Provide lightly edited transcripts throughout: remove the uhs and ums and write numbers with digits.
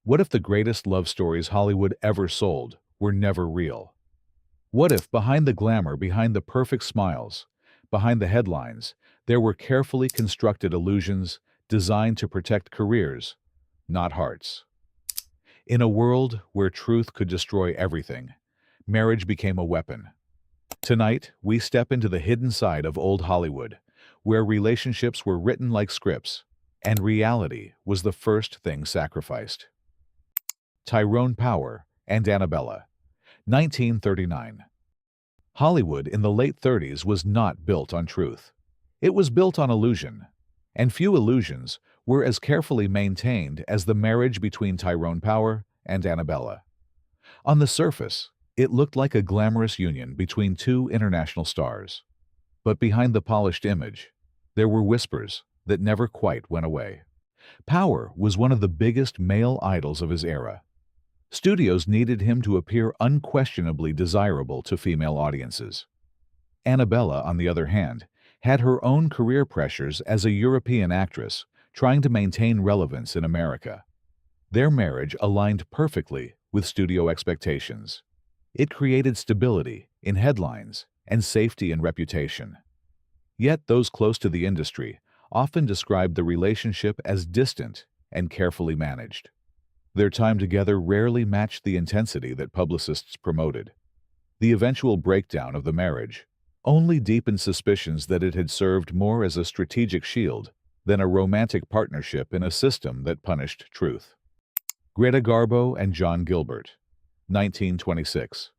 What if the greatest love stories Hollywood ever sold were never real? What if behind the glamour, behind the perfect smiles, behind the headlines, there were carefully constructed illusions designed to protect careers, not hearts? In a world where truth could destroy everything, marriage became a weapon. Tonight, we step into the hidden side of old Hollywood, where relationships were written like scripts, and reality was the first thing sacrificed. Tyrone Power and Annabella, 1939. Hollywood in the late 30s was not built on truth. It was built on illusion, and few illusions were as carefully maintained as the marriage between Tyrone Power and Annabella. On the surface, it looked like a glamorous union between two international stars. But behind the polished image, there were whispers that never quite went away. Power was one of the biggest male idols of his era. Studios needed him to appear unquestionably desirable to female audiences. Annabella, on the other hand, had her own career pressures as a European actress, trying to maintain relevance in America. Their marriage aligned perfectly with studio expectations. It created stability in headlines and safety in reputation. Yet those close to the industry often described the relationship as distant and carefully managed. Their time together rarely matched the intensity that publicists promoted. The eventual breakdown of the marriage only deepened suspicions that it had served more as a strategic shield than a romantic partnership in a system that punished truth. Garbo and John Gilbert, 1926.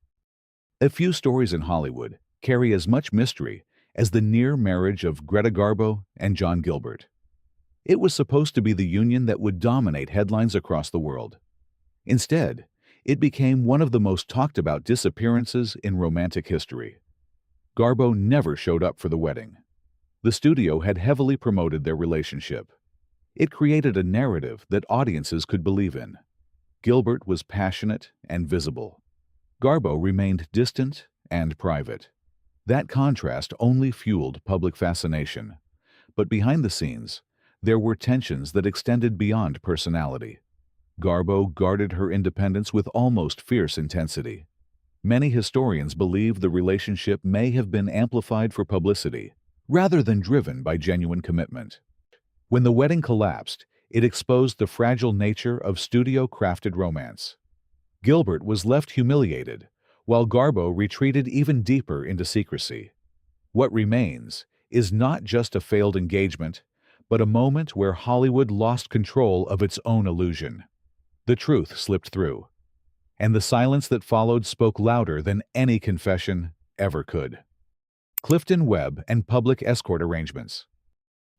A few stories in Hollywood carry as much mystery as the near marriage of Garbo and John Gilbert. It was supposed to be the union that would dominate headlines across the world. Instead, it became one of the most talked about disappearances in romantic history. Garbo never showed up for the wedding. The studio had heavily promoted their relationship. It created a narrative that audiences could believe in. Gilbert was passionate and visible. Garbo remained distant and private. That contrast only fueled public fascination. But behind the scenes, there were tensions that extended beyond personality. Garbo guarded her independence with almost fierce intensity. Many historians believe the relationship may have been amplified for publicity, rather than driven by genuine commitment. When the wedding collapsed, it exposed the fragile nature of studio-crafted romance. Gilbert was left humiliated, while Garbo retreated even deeper into secrecy. What remains is not just a failed engagement, but a moment where Hollywood lost control of its own illusion. The truth slipped through, and the silence that followed spoke louder than any confession ever could. Clifton Webb and public escort arrangements.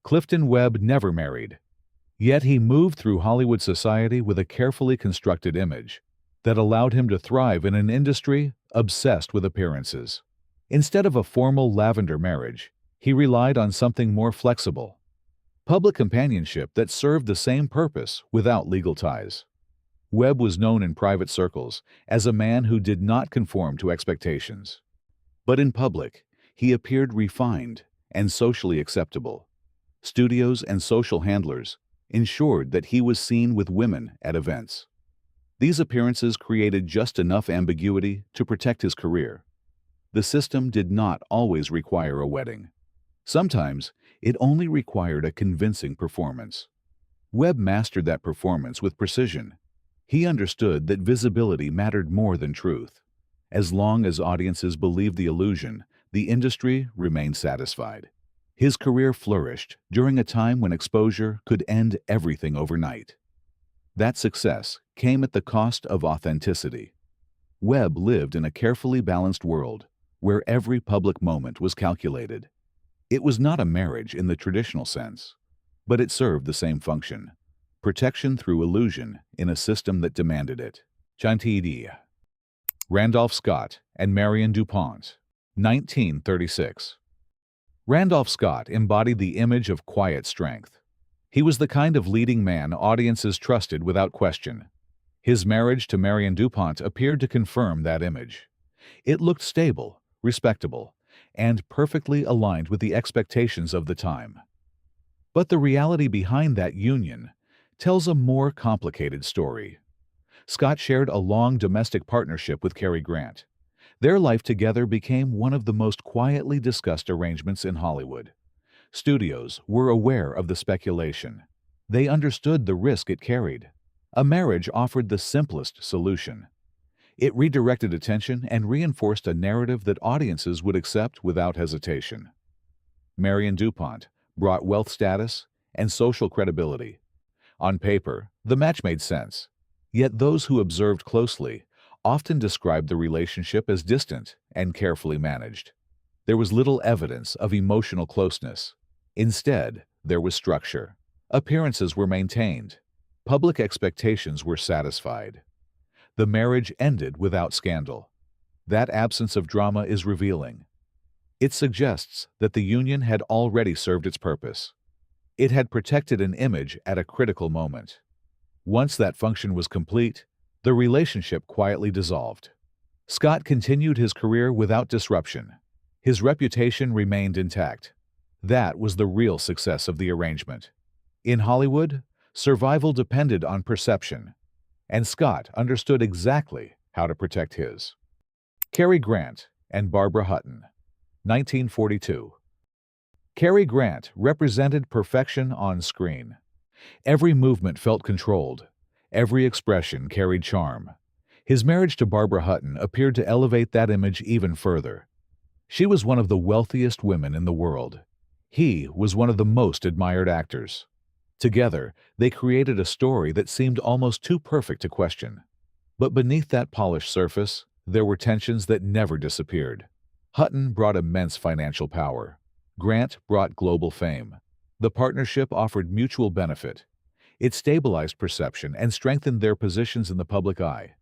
Clifton Webb never married, yet he moved through Hollywood society with a carefully constructed image that allowed him to thrive in an industry obsessed with appearances. Instead of a formal Lavender marriage, he relied on something more flexible: public companionship that served the same purpose without legal ties. Webb was known in private circles as a man who did not conform to expectations. But in public, he appeared refined and socially acceptable. Studios and social handlers ensured that he was seen with women at events. These appearances created just enough ambiguity to protect his career. The system did not always require a wedding. Sometimes, it only required a convincing performance. Webb mastered that performance with precision. He understood that visibility mattered more than truth. As long as audiences believed the illusion, the industry remained satisfied. His career flourished during a time when exposure could end everything overnight. That success came at the cost of authenticity. Webb lived in a carefully balanced world where every public moment was calculated. It was not a marriage in the traditional sense, but it served the same function: protection through illusion in a system that demanded it. Chantilly. Randolph Scott and Marion Dupont, 1936. Randolph Scott embodied the image of quiet strength. He was the kind of leading man audiences trusted without question. His marriage to Marion Dupont appeared to confirm that image. It looked stable, respectable, and perfectly aligned with the expectations of the time. But the reality behind that union tells a more complicated story. Scott shared a long domestic partnership with Cary Grant. Their life together became one of the most quietly discussed arrangements in Hollywood. Studios were aware of the speculation. They understood the risk it carried. A marriage offered the simplest solution. It redirected attention and reinforced a narrative that audiences would accept without hesitation. Marion Dupont brought wealth status and social credibility. On paper, the match made sense. Yet those who observed closely often described the relationship as distant and carefully managed. There was little evidence of emotional closeness. Instead, there was structure. Appearances were maintained. Public expectations were satisfied. The marriage ended without scandal. That absence of drama is revealing. It suggests that the union had already served its purpose. It had protected an image at a critical moment. Once that function was complete, the relationship quietly dissolved. Scott continued his career without disruption. His reputation remained intact. That was the real success of the arrangement. In Hollywood, survival depended on perception, and Scott understood exactly how to protect his. Cary Grant and Barbara Hutton, 1942. Cary Grant represented perfection on screen. Every movement felt controlled. Every expression carried charm. His marriage to Barbara Hutton appeared to elevate that image even further. She was one of the wealthiest women in the world. He was one of the most admired actors. Together, they created a story that seemed almost too perfect to question. But beneath that polished surface, there were tensions that never disappeared. Hutton brought immense financial power. Grant brought global fame. The partnership offered mutual benefit. It stabilized perception and strengthened their positions in the public eye.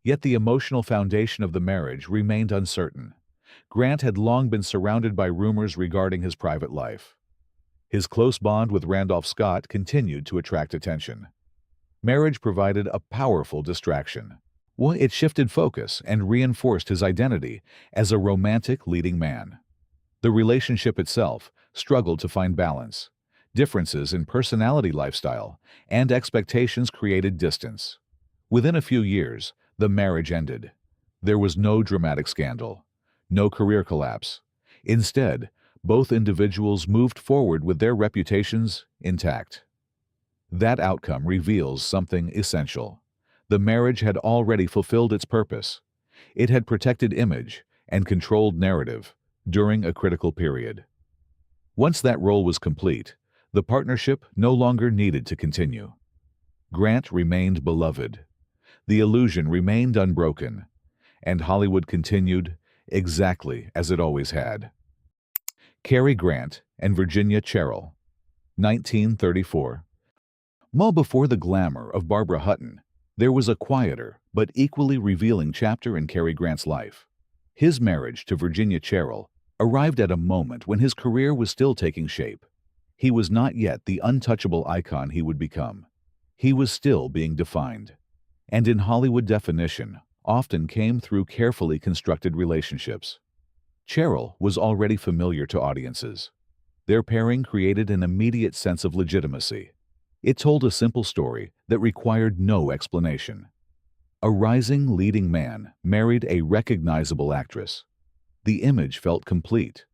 Yet the emotional foundation of the marriage remained uncertain. Grant had long been surrounded by rumors regarding his private life. His close bond with Randolph Scott continued to attract attention. Marriage provided a powerful distraction. It shifted focus and reinforced his identity as a romantic leading man. The relationship itself struggled to find balance. Differences in personality, lifestyle, and expectations created distance. Within a few years, the marriage ended. There was no dramatic scandal, no career collapse. Instead, both individuals moved forward with their reputations intact. That outcome reveals something essential. The marriage had already fulfilled its purpose. It had protected image and controlled narrative during a critical period. Once that role was complete, the partnership no longer needed to continue. Grant remained beloved. The illusion remained unbroken, and Hollywood continued exactly as it always had. Cary Grant and Virginia Cherrill, 1934. Before the glamour of Barbara Hutton, there was a quieter but equally revealing chapter in Cary Grant's life. His marriage to Virginia Cherrill arrived at a moment when his career was still taking shape. He was not yet the untouchable icon he would become. He was still being defined. And in Hollywood, definition often came through carefully constructed relationships. Cherrill was already familiar to audiences. Their pairing created an immediate sense of legitimacy. It told a simple story that required no explanation. A rising leading man married a recognizable actress. The image felt complete.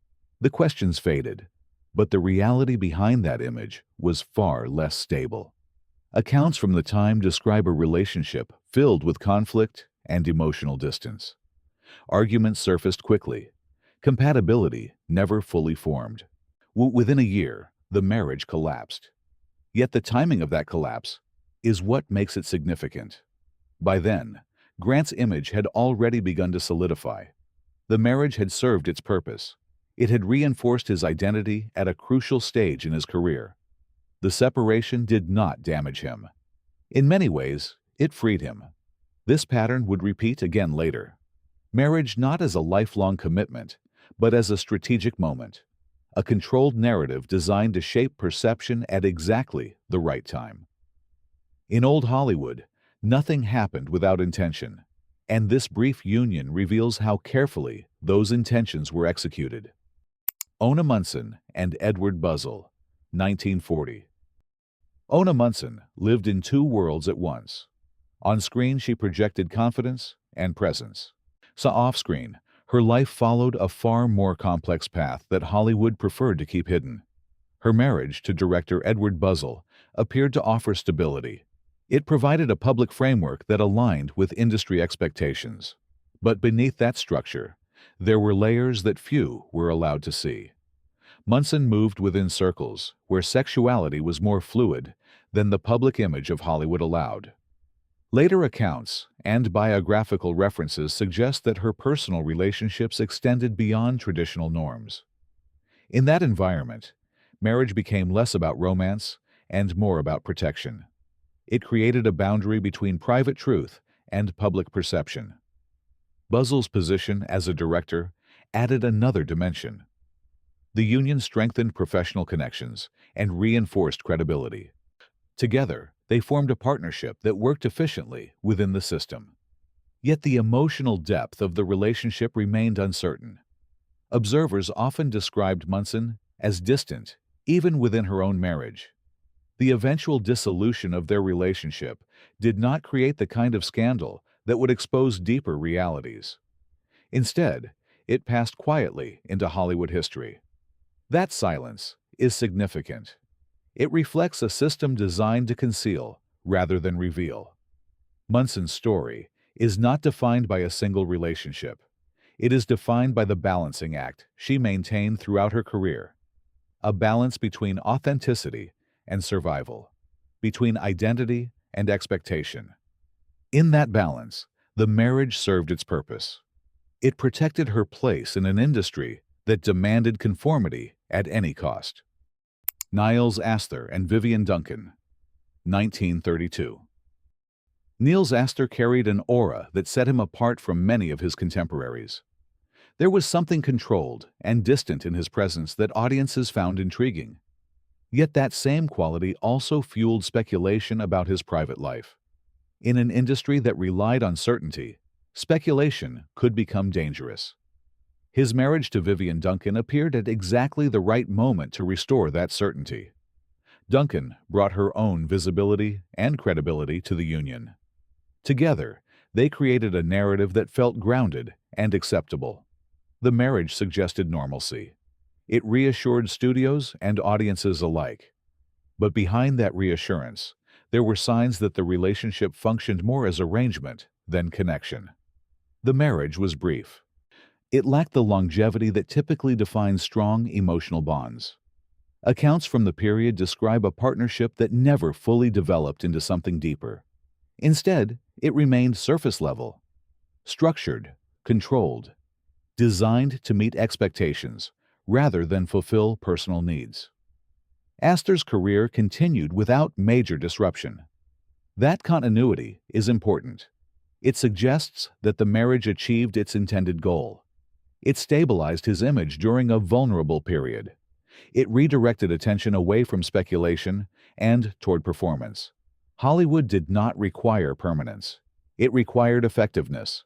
The questions faded, but the reality behind that image was far less stable. Accounts from the time describe a relationship filled with conflict and emotional distance. Arguments surfaced quickly. Compatibility never fully formed. Within a year, the marriage collapsed. Yet the timing of that collapse is what makes it significant. By then, Grant's image had already begun to solidify. The marriage had served its purpose. It had reinforced his identity at a crucial stage in his career. The separation did not damage him. In many ways, it freed him. This pattern would repeat again later. Marriage not as a lifelong commitment, but as a strategic moment. A controlled narrative designed to shape perception at exactly the right time. In old Hollywood, nothing happened without intention, and this brief union reveals how carefully those intentions were executed. Ona Munson and Edward Buzzell, 1940. Ona Munson lived in two worlds at once. On screen, she projected confidence and presence. So off-screen, her life followed a far more complex path that Hollywood preferred to keep hidden. Her marriage to director Edward Buzzell appeared to offer stability. It provided a public framework that aligned with industry expectations. But beneath that structure, there were layers that few were allowed to see. Munson moved within circles where sexuality was more fluid than the public image of Hollywood allowed. Later accounts and biographical references suggest that her personal relationships extended beyond traditional norms. In that environment, marriage became less about romance and more about protection. It created a boundary between private truth and public perception. Buzzell's position as a director added another dimension. The union strengthened professional connections and reinforced credibility. Together, they formed a partnership that worked efficiently within the system. Yet the emotional depth of the relationship remained uncertain. Observers often described Munson as distant, even within her own marriage. The eventual dissolution of their relationship did not create the kind of scandal that would expose deeper realities. Instead, it passed quietly into Hollywood history. That silence is significant. It reflects a system designed to conceal rather than reveal. Munson's story is not defined by a single relationship. It is defined by the balancing act she maintained throughout her career. A balance between authenticity and survival, between identity and expectation. In that balance, the marriage served its purpose. It protected her place in an industry that demanded conformity at any cost. Nils Asther and Vivian Duncan, 1932. Nils Asther carried an aura that set him apart from many of his contemporaries. There was something controlled and distant in his presence that audiences found intriguing. Yet that same quality also fueled speculation about his private life. In an industry that relied on certainty, speculation could become dangerous. His marriage to Vivian Duncan appeared at exactly the right moment to restore that certainty. Duncan brought her own visibility and credibility to the union. Together, they created a narrative that felt grounded and acceptable. The marriage suggested normalcy. It reassured studios and audiences alike. But behind that reassurance, there were signs that the relationship functioned more as arrangement than connection. The marriage was brief. It lacked the longevity that typically defines strong emotional bonds. Accounts from the period describe a partnership that never fully developed into something deeper. Instead, it remained surface level, structured, controlled, designed to meet expectations rather than fulfill personal needs. Asther's career continued without major disruption. That continuity is important. It suggests that the marriage achieved its intended goal. It stabilized his image during a vulnerable period. It redirected attention away from speculation and toward performance. Hollywood did not require permanence. It required effectiveness.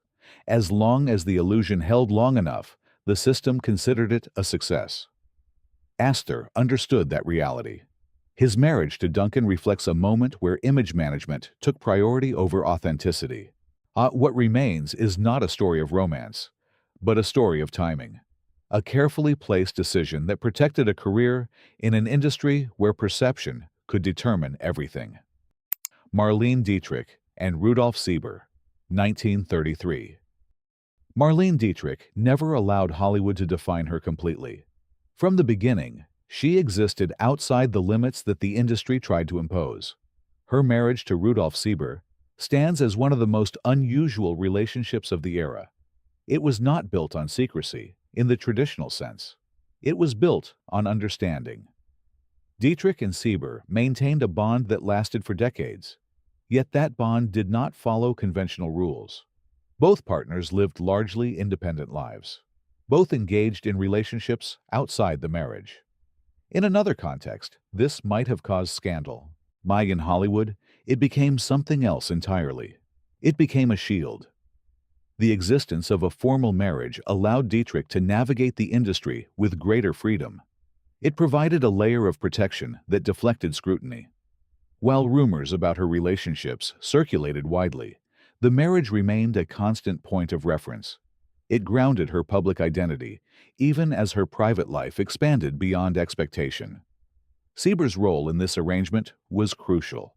As long as the illusion held long enough, the system considered it a success. Asther understood that reality. His marriage to Duncan reflects a moment where image management took priority over authenticity. What remains is not a story of romance, but a story of timing. A carefully placed decision that protected a career in an industry where perception could determine everything. Marlene Dietrich and Rudolf Sieber, 1933. Marlene Dietrich never allowed Hollywood to define her completely. From the beginning, she existed outside the limits that the industry tried to impose. Her marriage to Rudolf Sieber stands as one of the most unusual relationships of the era. It was not built on secrecy, in the traditional sense. It was built on understanding. Dietrich and Sieber maintained a bond that lasted for decades, yet that bond did not follow conventional rules. Both partners lived largely independent lives. Both engaged in relationships outside the marriage. In another context, this might have caused scandal. In Hollywood, it became something else entirely. It became a shield. The existence of a formal marriage allowed Dietrich to navigate the industry with greater freedom. It provided a layer of protection that deflected scrutiny. While rumors about her relationships circulated widely, the marriage remained a constant point of reference. It grounded her public identity, even as her private life expanded beyond expectation. Sieber's role in this arrangement was crucial.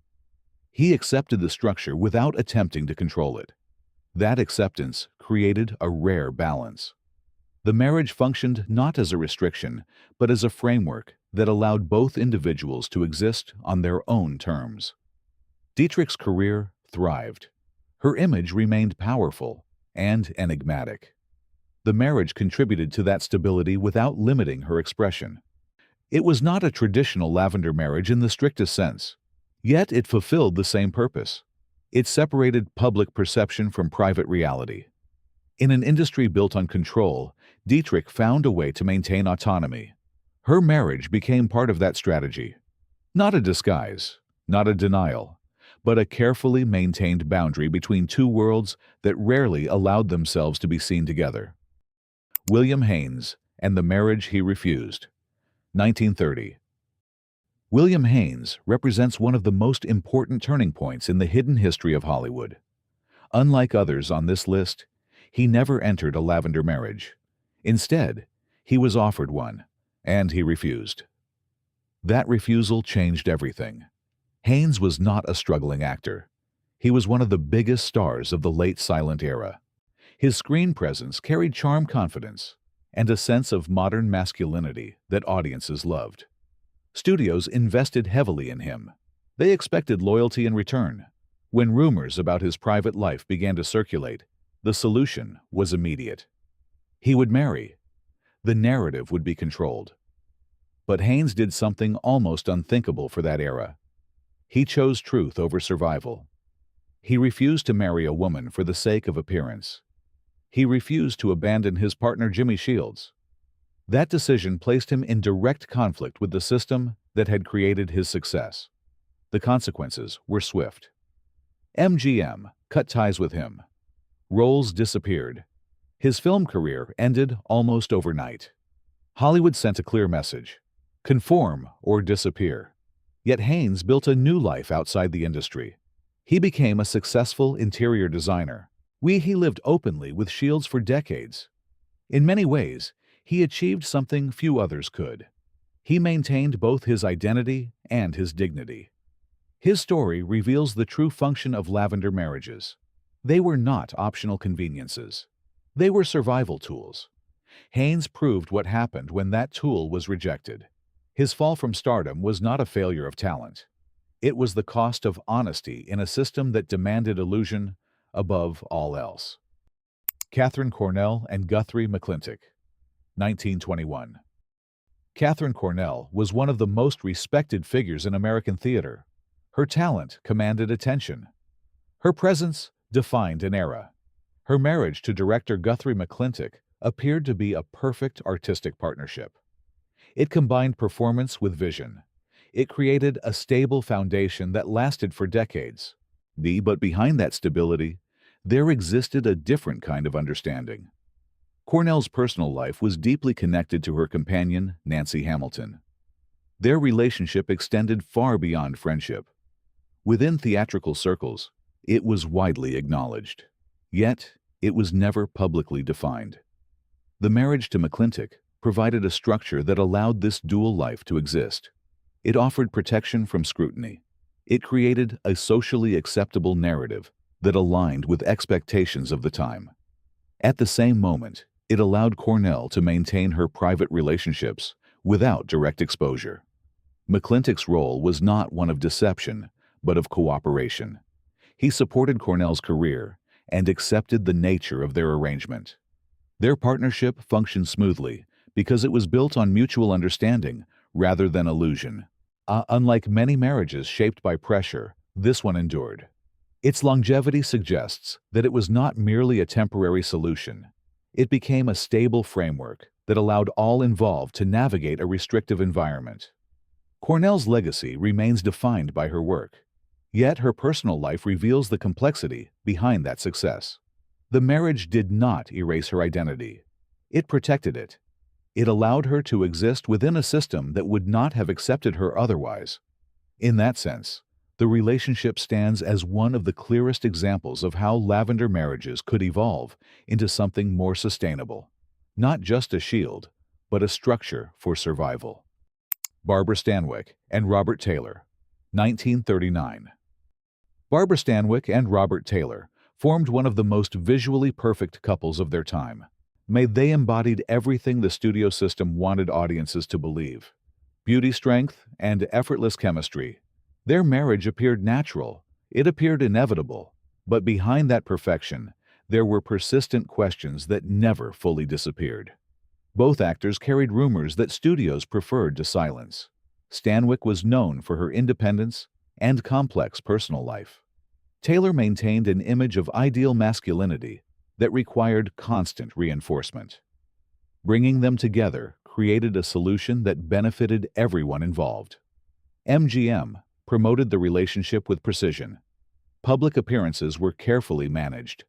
He accepted the structure without attempting to control it. That acceptance created a rare balance. The marriage functioned not as a restriction, but as a framework that allowed both individuals to exist on their own terms. Dietrich's career thrived. Her image remained powerful and enigmatic. The marriage contributed to that stability without limiting her expression. It was not a traditional Lavender marriage in the strictest sense, yet it fulfilled the same purpose. It separated public perception from private reality. In an industry built on control, Dietrich found a way to maintain autonomy. Her marriage became part of that strategy. Not a disguise, not a denial, but a carefully maintained boundary between two worlds that rarely allowed themselves to be seen together. William Haynes and the marriage he refused. 1930. William Haynes represents one of the most important turning points in the hidden history of Hollywood. Unlike others on this list, he never entered a Lavender marriage. Instead, he was offered one, and he refused. That refusal changed everything. Haynes was not a struggling actor. He was one of the biggest stars of the late silent era. His screen presence carried charm, confidence, and a sense of modern masculinity that audiences loved. Studios invested heavily in him. They expected loyalty in return. When rumors about his private life began to circulate, the solution was immediate. He would marry. The narrative would be controlled. But Haynes did something almost unthinkable for that era. He chose truth over survival. He refused to marry a woman for the sake of appearance. He refused to abandon his partner Jimmy Shields. That decision placed him in direct conflict with the system that had created his success. The consequences were swift. MGM cut ties with him. Roles disappeared. His film career ended almost overnight. Hollywood sent a clear message: conform or disappear. Yet Haynes built a new life outside the industry. He became a successful interior designer. He lived openly with Shields for decades. In many ways, he achieved something few others could. He maintained both his identity and his dignity. His story reveals the true function of Lavender marriages. They were not optional conveniences. They were survival tools. Haynes proved what happened when that tool was rejected. His fall from stardom was not a failure of talent. It was the cost of honesty in a system that demanded illusion above all else. Katharine Cornell and Guthrie McClintic, 1921. Katharine Cornell was one of the most respected figures in American theater. Her talent commanded attention. Her presence defined an era. Her marriage to director Guthrie McClintic appeared to be a perfect artistic partnership. It combined performance with vision. It created a stable foundation that lasted for decades. But behind that stability, there existed a different kind of understanding. Cornell's personal life was deeply connected to her companion, Nancy Hamilton. Their relationship extended far beyond friendship. Within theatrical circles, it was widely acknowledged. Yet, it was never publicly defined. The marriage to McClintic provided a structure that allowed this dual life to exist. It offered protection from scrutiny. It created a socially acceptable narrative that aligned with expectations of the time. At the same moment, it allowed Cornell to maintain her private relationships without direct exposure. McClintic's role was not one of deception, but of cooperation. He supported Cornell's career and accepted the nature of their arrangement. Their partnership functioned smoothly because it was built on mutual understanding rather than illusion. Unlike many marriages shaped by pressure, this one endured. Its longevity suggests that it was not merely a temporary solution. It became a stable framework that allowed all involved to navigate a restrictive environment. Cornell's legacy remains defined by her work, yet her personal life reveals the complexity behind that success. The marriage did not erase her identity. It protected it. It allowed her to exist within a system that would not have accepted her otherwise. In that sense, The relationship stands as one of the clearest examples of how lavender marriages could evolve into something more sustainable. Not just a shield, but a structure for survival. Barbara Stanwyck and Robert Taylor, 1939. Barbara Stanwyck and Robert Taylor formed one of the most visually perfect couples of their time. They embodied everything the studio system wanted audiences to believe. Beauty, strength, and effortless chemistry. Their marriage appeared natural. It appeared inevitable. But behind that perfection, there were persistent questions that never fully disappeared. Both actors carried rumors that studios preferred to silence. Stanwyck was known for her independence and complex personal life. Taylor maintained an image of ideal masculinity that required constant reinforcement. Bringing them together created a solution that benefited everyone involved. MGM promoted the relationship with precision. Public appearances were carefully managed.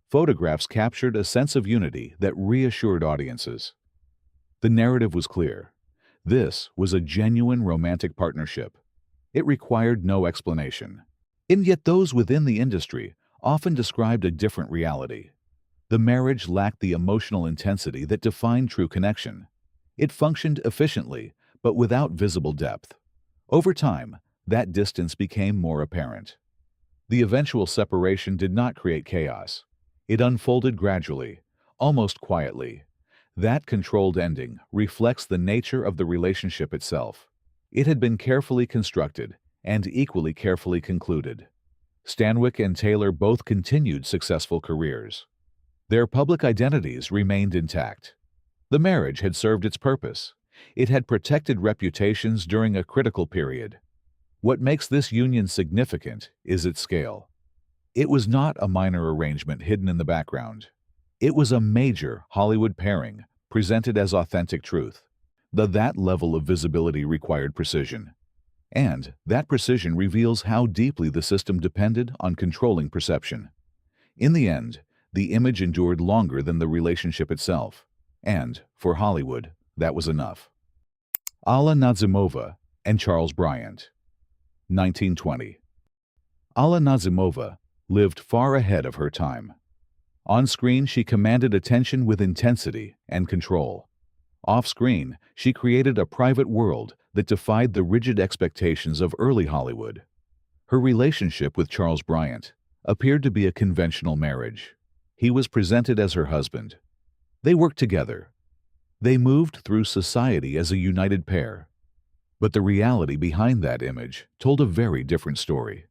Photographs captured a sense of unity that reassured audiences. The narrative was clear. This was a genuine romantic partnership. It required no explanation. And yet those within the industry often described a different reality. The marriage lacked the emotional intensity that defined true connection. It functioned efficiently, but without visible depth. Over time, that distance became more apparent. The eventual separation did not create chaos. It unfolded gradually, almost quietly. That controlled ending reflects the nature of the relationship itself. It had been carefully constructed and equally carefully concluded. Stanwyck and Taylor both continued successful careers. Their public identities remained intact. The marriage had served its purpose. It had protected reputations during a critical period. What makes this union significant is its scale. It was not a minor arrangement hidden in the background. It was a major Hollywood pairing presented as authentic truth. That level of visibility required precision. And that precision reveals how deeply the system depended on controlling perception. In the end, the image endured longer than the relationship itself. And, for Hollywood, that was enough. Alla Nazimova and Charles Bryant, 1920. Alla Nazimova lived far ahead of her time. On screen, she commanded attention with intensity and control. Off-screen, she created a private world that defied the rigid expectations of early Hollywood. Her relationship with Charles Bryant appeared to be a conventional marriage. He was presented as her husband. They worked together. They moved through society as a united pair. But the reality behind that image told a very different story.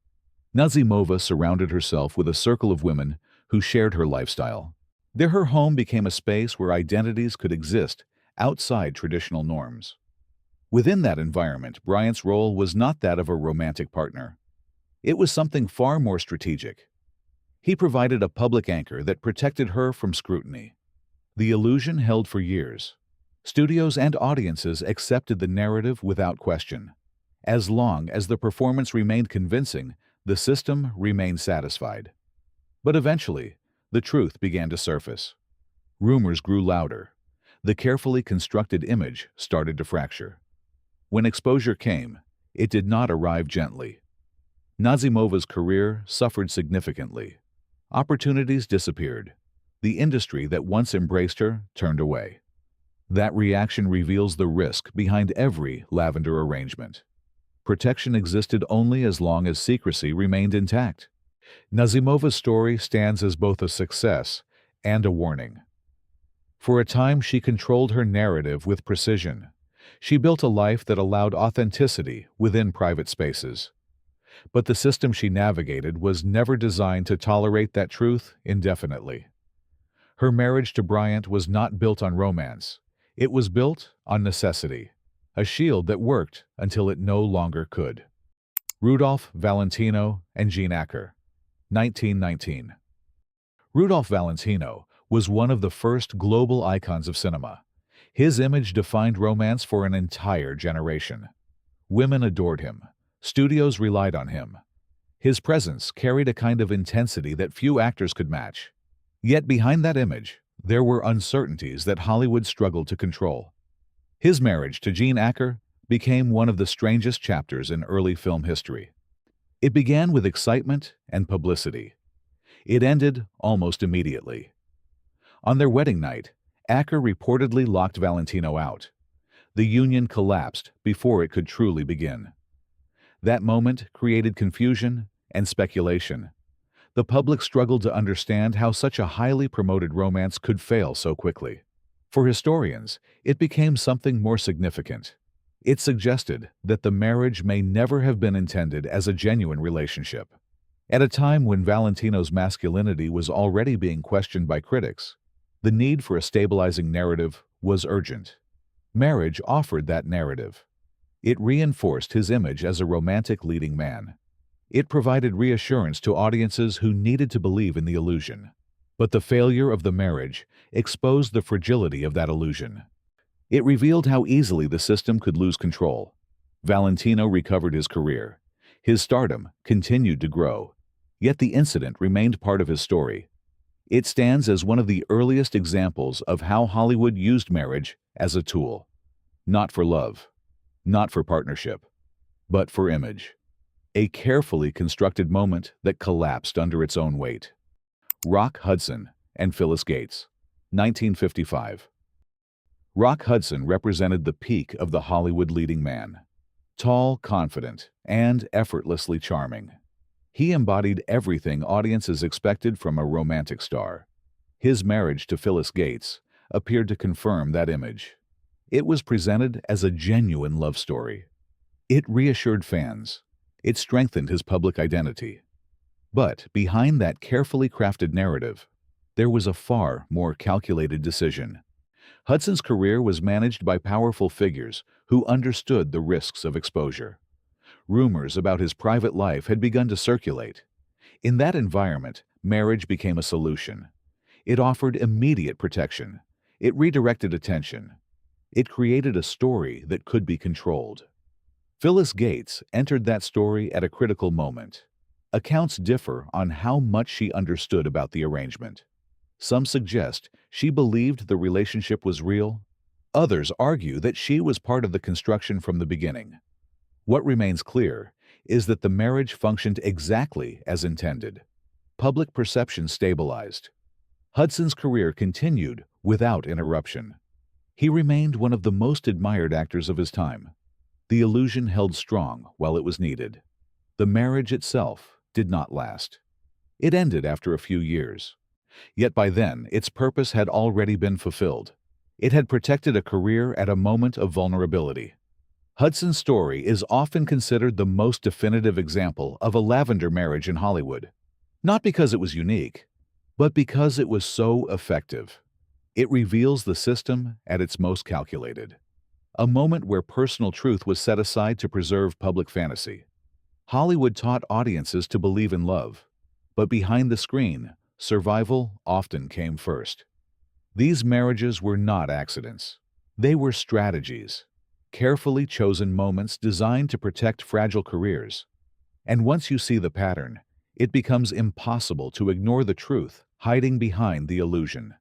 Nazimova surrounded herself with a circle of women who shared her lifestyle. Her home became a space where identities could exist outside traditional norms. Within that environment, Bryant's role was not that of a romantic partner. It was something far more strategic. He provided a public anchor that protected her from scrutiny. The illusion held for years. Studios and audiences accepted the narrative without question. As long as the performance remained convincing, the system remained satisfied. But eventually, the truth began to surface. Rumors grew louder. The carefully constructed image started to fracture. When exposure came, it did not arrive gently. Nazimova's career suffered significantly. Opportunities disappeared. The industry that once embraced her turned away. That reaction reveals the risk behind every Lavender arrangement. Protection existed only as long as secrecy remained intact. Nazimova's story stands as both a success and a warning. For a time, she controlled her narrative with precision. She built a life that allowed authenticity within private spaces. But the system she navigated was never designed to tolerate that truth indefinitely. Her marriage to Bryant was not built on romance. It was built on necessity, a shield that worked until it no longer could. Rudolph Valentino and Jean Acker, 1919. Rudolph Valentino was one of the first global icons of cinema. His image defined romance for an entire generation. Women adored him. Studios relied on him. His presence carried a kind of intensity that few actors could match. Yet behind that image, there were uncertainties that Hollywood struggled to control. His marriage to Jean Acker became one of the strangest chapters in early film history. It began with excitement and publicity. It ended almost immediately. On their wedding night, Acker reportedly locked Valentino out. The union collapsed before it could truly begin. That moment created confusion and speculation. The public struggled to understand how such a highly promoted romance could fail so quickly. For historians, it became something more significant. It suggested that the marriage may never have been intended as a genuine relationship. At a time when Valentino's masculinity was already being questioned by critics, the need for a stabilizing narrative was urgent. Marriage offered that narrative. It reinforced his image as a romantic leading man. It provided reassurance to audiences who needed to believe in the illusion. But the failure of the marriage exposed the fragility of that illusion. It revealed how easily the system could lose control. Valentino recovered his career. His stardom continued to grow. Yet the incident remained part of his story. It stands as one of the earliest examples of how Hollywood used marriage as a tool. Not for love, not for partnership, but for image. A carefully constructed moment that collapsed under its own weight. Rock Hudson and Phyllis Gates, 1955. Rock Hudson represented the peak of the Hollywood leading man. Tall, confident, and effortlessly charming. He embodied everything audiences expected from a romantic star. His marriage to Phyllis Gates appeared to confirm that image. It was presented as a genuine love story. It reassured fans. It strengthened his public identity. But behind that carefully crafted narrative, there was a far more calculated decision. Hudson's career was managed by powerful figures who understood the risks of exposure. Rumors about his private life had begun to circulate. In that environment, marriage became a solution. It offered immediate protection. It redirected attention. It created a story that could be controlled. Phyllis Gates entered that story at a critical moment. Accounts differ on how much she understood about the arrangement. Some suggest she believed the relationship was real. Others argue that she was part of the construction from the beginning. What remains clear is that the marriage functioned exactly as intended. Public perception stabilized. Hudson's career continued without interruption. He remained one of the most admired actors of his time. The illusion held strong while it was needed. The marriage itself did not last. It ended after a few years. Yet by then, its purpose had already been fulfilled. It had protected a career at a moment of vulnerability. Hudson's story is often considered the most definitive example of a Lavender marriage in Hollywood. Not because it was unique, but because it was so effective. It reveals the system at its most calculated. A moment where personal truth was set aside to preserve public fantasy. Hollywood taught audiences to believe in love, but behind the screen, survival often came first. These marriages were not accidents. They were strategies. Carefully chosen moments designed to protect fragile careers. And once you see the pattern, it becomes impossible to ignore the truth hiding behind the illusion.